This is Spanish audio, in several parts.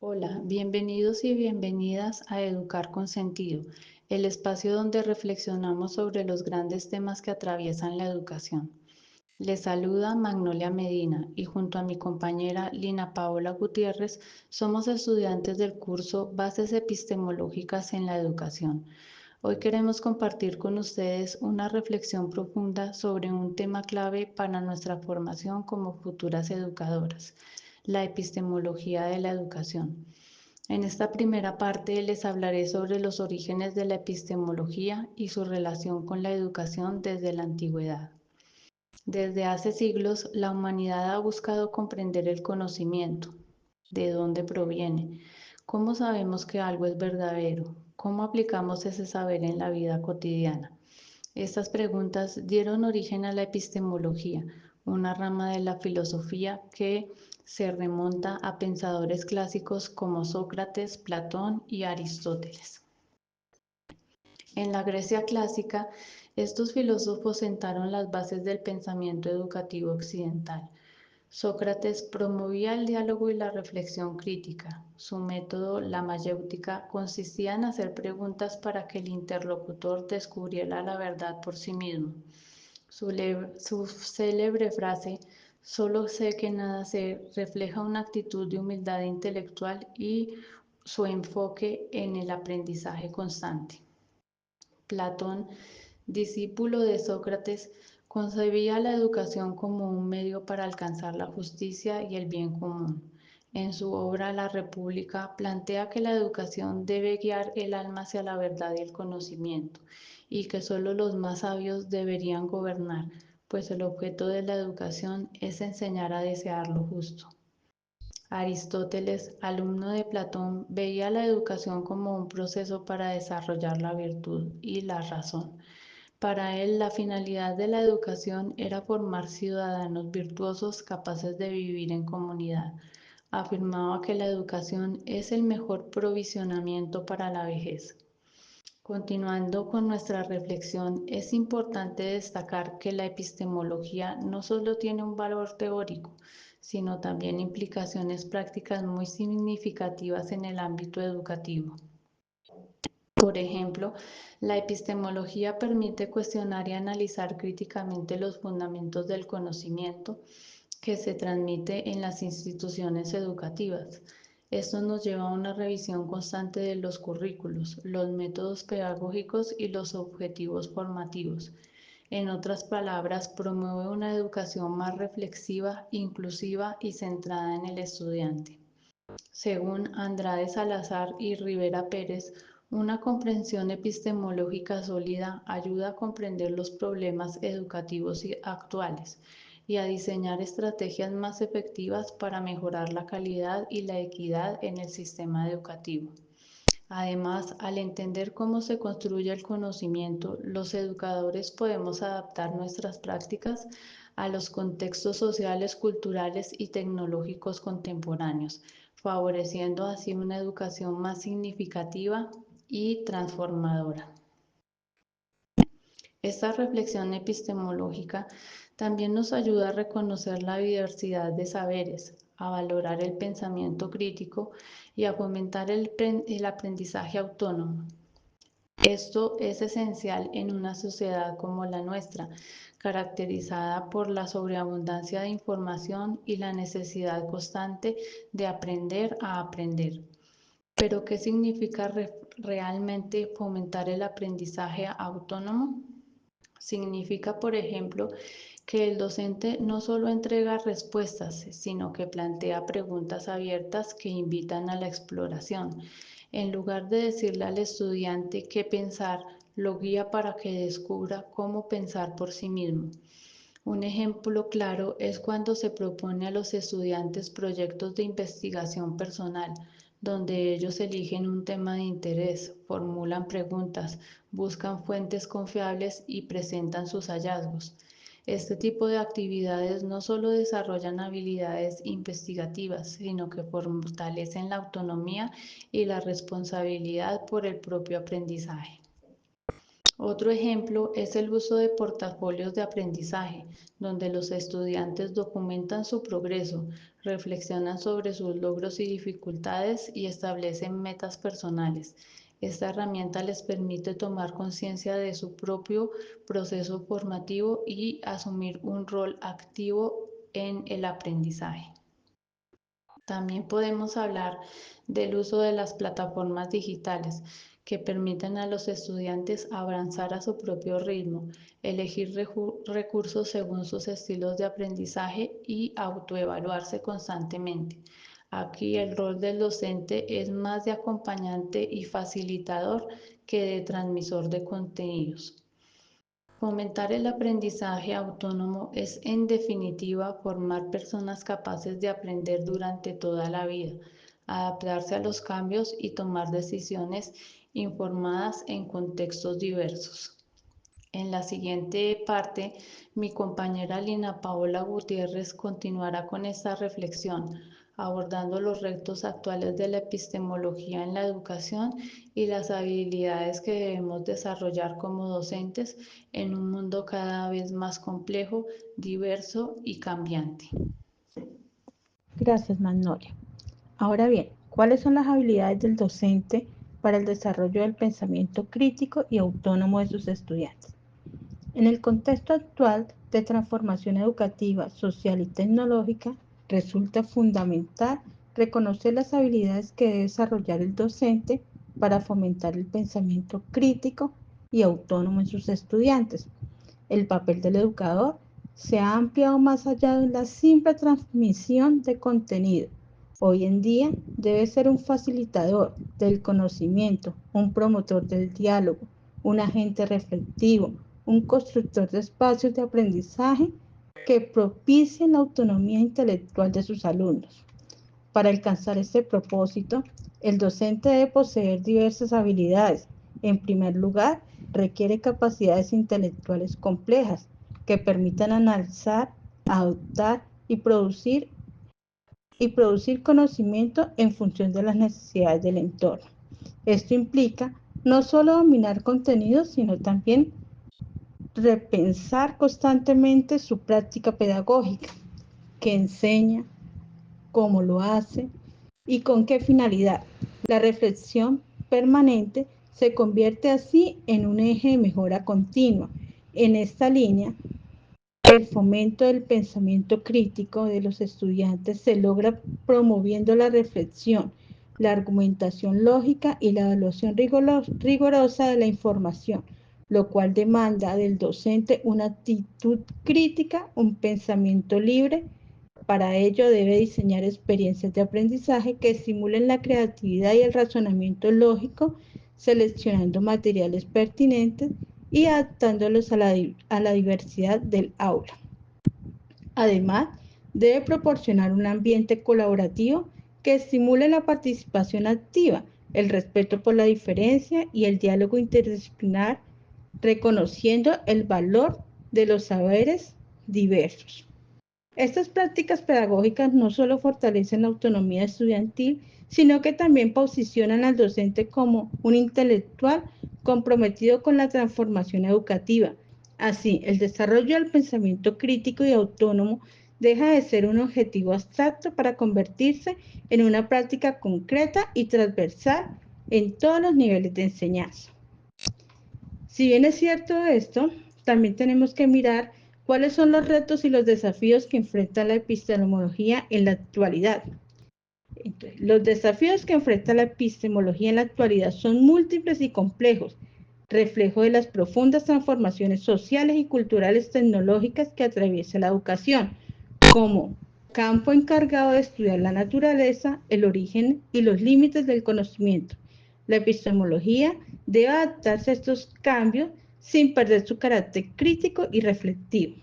Hola, bienvenidos y bienvenidas a Educar con Sentido, el espacio donde reflexionamos sobre los grandes temas que atraviesan la educación. Les saluda Magnolia Medina y junto a mi compañera Lina Paola Gutiérrez somos estudiantes del curso Bases Epistemológicas en la Educación. Hoy queremos compartir con ustedes una reflexión profunda sobre un tema clave para nuestra formación como futuras educadoras, la epistemología de la educación. En esta primera parte les hablaré sobre los orígenes de la epistemología y su relación con la educación desde la antigüedad. Desde hace siglos, la humanidad ha buscado comprender el conocimiento, de dónde proviene, cómo sabemos que algo es verdadero, cómo aplicamos ese saber en la vida cotidiana. Estas preguntas dieron origen a la epistemología, una rama de la filosofía que se remonta a pensadores clásicos como Sócrates, Platón y Aristóteles. En la Grecia clásica, estos filósofos sentaron las bases del pensamiento educativo occidental. Sócrates promovía el diálogo y la reflexión crítica. Su método, la mayéutica, consistía en hacer preguntas para que el interlocutor descubriera la verdad por sí mismo. Su célebre frase, solo sé que nada sé, refleja una actitud de humildad intelectual y su enfoque en el aprendizaje constante. Platón, discípulo de Sócrates, concebía la educación como un medio para alcanzar la justicia y el bien común. En su obra La República plantea que la educación debe guiar el alma hacia la verdad y el conocimiento, y que solo los más sabios deberían gobernar, pues el objeto de la educación es enseñar a desear lo justo. Aristóteles, alumno de Platón, veía la educación como un proceso para desarrollar la virtud y la razón. Para él, la finalidad de la educación era formar ciudadanos virtuosos capaces de vivir en comunidad. Afirmaba que la educación es el mejor provisionamiento para la vejez. Continuando con nuestra reflexión, es importante destacar que la epistemología no solo tiene un valor teórico, sino también implicaciones prácticas muy significativas en el ámbito educativo. Por ejemplo, la epistemología permite cuestionar y analizar críticamente los fundamentos del conocimiento que se transmite en las instituciones educativas. Esto nos lleva a una revisión constante de los currículos, los métodos pedagógicos y los objetivos formativos. En otras palabras, promueve una educación más reflexiva, inclusiva y centrada en el estudiante. Según Andrade Salazar y Rivera Pérez, una comprensión epistemológica sólida ayuda a comprender los problemas educativos actuales y a diseñar estrategias más efectivas para mejorar la calidad y la equidad en el sistema educativo. Además, al entender cómo se construye el conocimiento, los educadores podemos adaptar nuestras prácticas a los contextos sociales, culturales y tecnológicos contemporáneos, favoreciendo así una educación más significativa y transformadora. Esta reflexión epistemológica también nos ayuda a reconocer la diversidad de saberes, a valorar el pensamiento crítico y a fomentar el aprendizaje autónomo. Esto es esencial en una sociedad como la nuestra, caracterizada por la sobreabundancia de información y la necesidad constante de aprender a aprender. Pero, ¿qué significa realmente fomentar el aprendizaje autónomo? Significa, por ejemplo, que el docente no solo entrega respuestas, sino que plantea preguntas abiertas que invitan a la exploración. En lugar de decirle al estudiante qué pensar, lo guía para que descubra cómo pensar por sí mismo. Un ejemplo claro es cuando se propone a los estudiantes proyectos de investigación personal, donde ellos eligen un tema de interés, formulan preguntas, buscan fuentes confiables y presentan sus hallazgos. Este tipo de actividades no solo desarrollan habilidades investigativas, sino que fortalecen la autonomía y la responsabilidad por el propio aprendizaje. Otro ejemplo es el uso de portafolios de aprendizaje, donde los estudiantes documentan su progreso, reflexionan sobre sus logros y dificultades y establecen metas personales. Esta herramienta les permite tomar conciencia de su propio proceso formativo y asumir un rol activo en el aprendizaje. También podemos hablar del uso de las plataformas digitales que permiten a los estudiantes avanzar a su propio ritmo, elegir recursos según sus estilos de aprendizaje y autoevaluarse constantemente. Aquí el rol del docente es más de acompañante y facilitador que de transmisor de contenidos. Fomentar el aprendizaje autónomo es, en definitiva, formar personas capaces de aprender durante toda la vida, adaptarse a los cambios y tomar decisiones informadas en contextos diversos. En la siguiente parte, mi compañera Lina Paola Gutiérrez continuará con esta reflexión, abordando los retos actuales de la epistemología en la educación y las habilidades que debemos desarrollar como docentes en un mundo cada vez más complejo, diverso y cambiante. Gracias, Magnolia. Ahora bien, ¿cuáles son las habilidades del docente para el desarrollo del pensamiento crítico y autónomo de sus estudiantes? En el contexto actual de transformación educativa, social y tecnológica, resulta fundamental reconocer las habilidades que debe desarrollar el docente para fomentar el pensamiento crítico y autónomo en sus estudiantes. El papel del educador se ha ampliado más allá de la simple transmisión de contenido. Hoy en día debe ser un facilitador del conocimiento, un promotor del diálogo, un agente reflectivo, un constructor de espacios de aprendizaje que propicien la autonomía intelectual de sus alumnos. Para alcanzar este propósito, el docente debe poseer diversas habilidades. En primer lugar, requiere capacidades intelectuales complejas que permitan analizar, adoptar y producir conocimiento en función de las necesidades del entorno. Esto implica no solo dominar contenidos, sino también repensar constantemente su práctica pedagógica, que enseña, cómo lo hace y con qué finalidad. La reflexión permanente se convierte así en un eje de mejora continua. En esta línea, el fomento del pensamiento crítico de los estudiantes se logra promoviendo la reflexión, la argumentación lógica y la evaluación rigurosa de la información, lo cual demanda del docente una actitud crítica, un pensamiento libre. Para ello debe diseñar experiencias de aprendizaje que estimulen la creatividad y el razonamiento lógico, seleccionando materiales pertinentes y adaptándolos a la diversidad del aula. Además, debe proporcionar un ambiente colaborativo que estimule la participación activa, el respeto por la diferencia y el diálogo interdisciplinar, reconociendo el valor de los saberes diversos. Estas prácticas pedagógicas no solo fortalecen la autonomía estudiantil, sino que también posicionan al docente como un intelectual comprometido con la transformación educativa. Así, el desarrollo del pensamiento crítico y autónomo deja de ser un objetivo abstracto para convertirse en una práctica concreta y transversal en todos los niveles de enseñanza. Si bien es cierto esto, también tenemos que mirar cuáles son los retos y los desafíos que enfrenta la epistemología en la actualidad. Entonces, los desafíos que enfrenta la epistemología en la actualidad son múltiples y complejos, reflejo de las profundas transformaciones sociales y culturales tecnológicas que atraviesa la educación, como campo encargado de estudiar la naturaleza, el origen y los límites del conocimiento. La epistemología debe adaptarse a estos cambios sin perder su carácter crítico y reflexivo.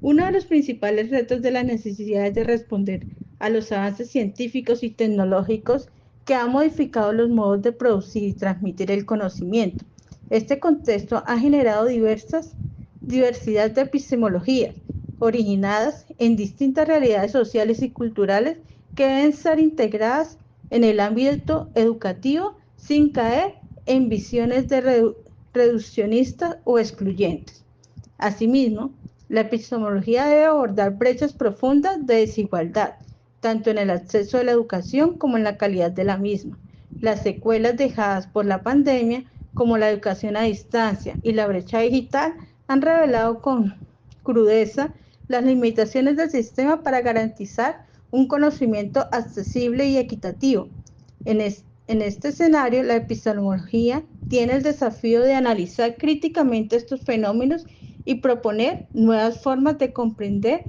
Uno de los principales retos de la necesidad es de responder a los avances científicos y tecnológicos que han modificado los modos de producir y transmitir el conocimiento. Este contexto ha generado diversidad de epistemologías, originadas en distintas realidades sociales y culturales que deben ser integradas en el ámbito educativo sin caer en visiones reduccionistas o excluyentes. Asimismo, la epistemología debe abordar brechas profundas de desigualdad, tanto en el acceso a la educación como en la calidad de la misma. Las secuelas dejadas por la pandemia, como la educación a distancia y la brecha digital, han revelado con crudeza las limitaciones del sistema para garantizar un conocimiento accesible y equitativo. En este escenario, la epistemología tiene el desafío de analizar críticamente estos fenómenos y proponer nuevas formas de comprender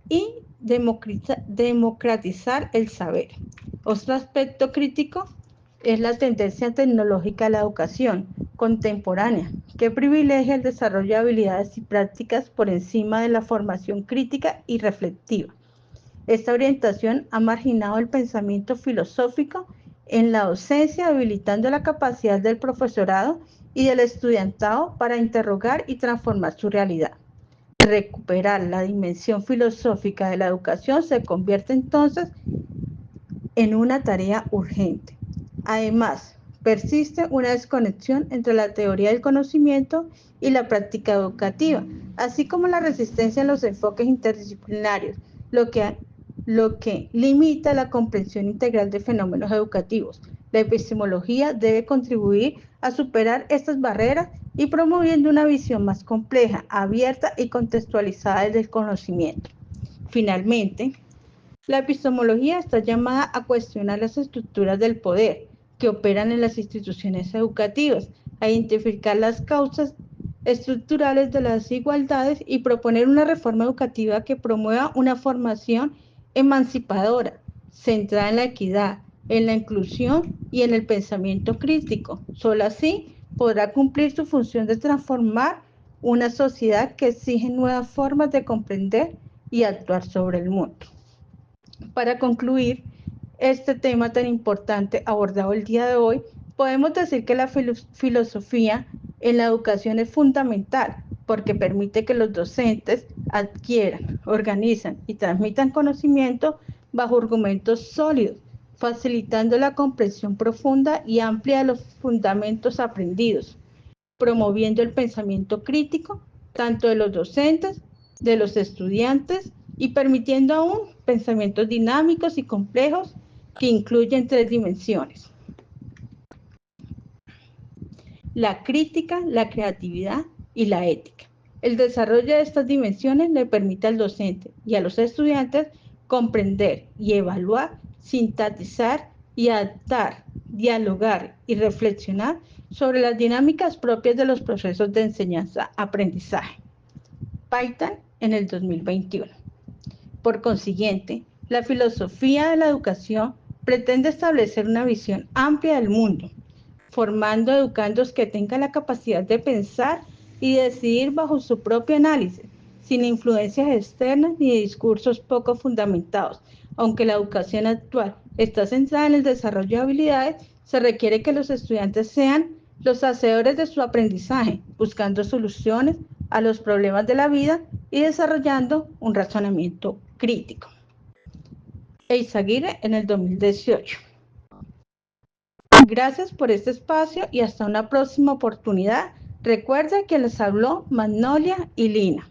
y democratizar el saber. Otro aspecto crítico es la tendencia tecnológica a la educación contemporánea, que privilegia el desarrollo de habilidades y prácticas por encima de la formación crítica y reflexiva. Esta orientación ha marginado el pensamiento filosófico en la docencia, habilitando la capacidad del profesorado y del estudiantado para interrogar y transformar su realidad. Recuperar la dimensión filosófica de la educación se convierte entonces en una tarea urgente. Además, persiste una desconexión entre la teoría del conocimiento y la práctica educativa, así como la resistencia en los enfoques interdisciplinarios, lo que limita la comprensión integral de fenómenos educativos. La epistemología debe contribuir a superar estas barreras y promoviendo una visión más compleja, abierta y contextualizada del conocimiento. Finalmente, la epistemología está llamada a cuestionar las estructuras del poder que operan en las instituciones educativas, a identificar las causas estructurales de las desigualdades y proponer una reforma educativa que promueva una formación emancipadora, centrada en la equidad, en la inclusión y en el pensamiento crítico. Solo así podrá cumplir su función de transformar una sociedad que exige nuevas formas de comprender y actuar sobre el mundo. Para concluir este tema tan importante abordado el día de hoy, podemos decir que la filosofía en la educación es fundamental porque permite que los docentes adquieran, organizan y transmitan conocimiento bajo argumentos sólidos, facilitando la comprensión profunda y amplia de los fundamentos aprendidos, promoviendo el pensamiento crítico tanto de los docentes, de los estudiantes y permitiendo aún pensamientos dinámicos y complejos que incluyen tres dimensiones: la crítica, la creatividad y la ética. El desarrollo de estas dimensiones le permite al docente y a los estudiantes comprender y evaluar, sintetizar y adaptar, dialogar y reflexionar sobre las dinámicas propias de los procesos de enseñanza-aprendizaje. Python en el 2021. Por consiguiente, la filosofía de la educación pretende establecer una visión amplia del mundo, formando educandos que tengan la capacidad de pensar y decidir bajo su propio análisis, sin influencias externas ni de discursos poco fundamentados. Aunque la educación actual está centrada en el desarrollo de habilidades, se requiere que los estudiantes sean los hacedores de su aprendizaje, buscando soluciones a los problemas de la vida y desarrollando un razonamiento crítico. Eizaguirre en el 2018. Gracias por este espacio y hasta una próxima oportunidad. Recuerda que les habló Magnolia y Lina.